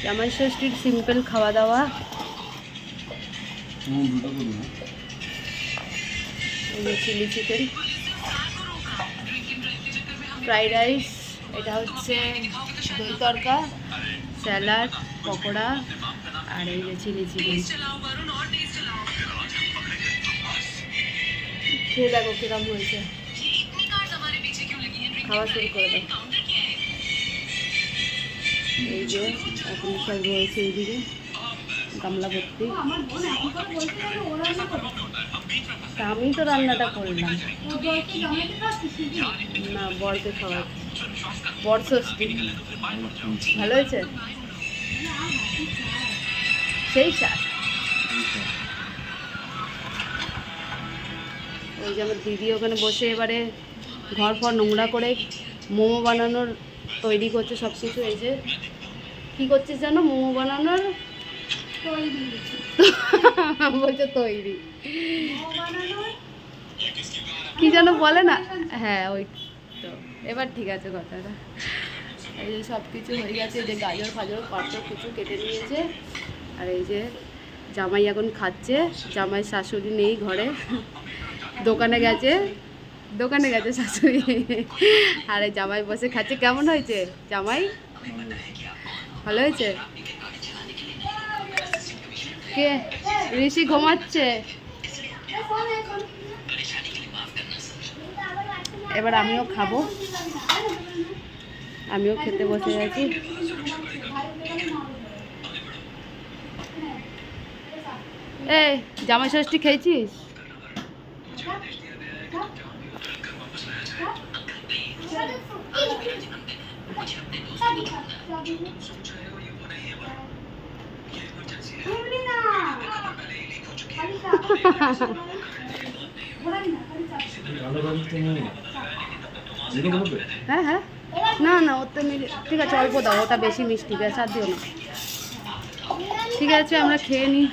জামাই ষষ্ঠীর সিম্পল খাওয়া দাওয়া। চিলি চিকেন, ফ্রাইড রাইস, এটা হচ্ছে দই তড়কা, স্যালাড, পকোড়া, আর এই যে চিলি চিকেন। খেয়ে দেখো কিরম হয়েছে, খাওয়া শুরু করে দাও। এই যে এখন সব রয়েছে এইদিকে গামলা ভর্তি। আমি তো রান্নাটা করলাম না, বরকে খাওয়া। বর ষষ্ঠী ভালো হয়েছে, সেই স্বাদ। ওই যে আমার দিদি ওখানে বসে এবারে ঘর ফর নোংরা করে মোমো বানানোর তৈরি করছে সব কিছু। এই যে কী করছিস জানো, মোমো বানানোর বলছে তৈরি, কি যেন বলে না, হ্যাঁ ওই তো। এবার ঠিক আছে কথাটা। এই যে সব কিছু হয়ে গেছে, যে গাজর ফাজর কত কিছু কেটে নিয়েছে। আর এই যে জামাই এখন খাচ্ছে, জামাই শাশুড়ি নেই ঘরে, দোকানে গেছে শাশুড়ি। আর এই জামাই বসে খাচ্ছে। কেমন হয়েছে জামাই, ভালো হয়েছে? কে? ঋষি ঘুমাচ্ছে। এবার আমিও খাবো, আমিও খেতে বসে গেছি। এই জামাই ষষ্ঠী খেয়েছিস? হ্যাঁ হ্যাঁ, না না ওতে ঠিক আছে, অল্প দাও, ওটা বেশি মিষ্টি, বেশ আর দিও না। ঠিক আছে আমরা খেয়ে নিই।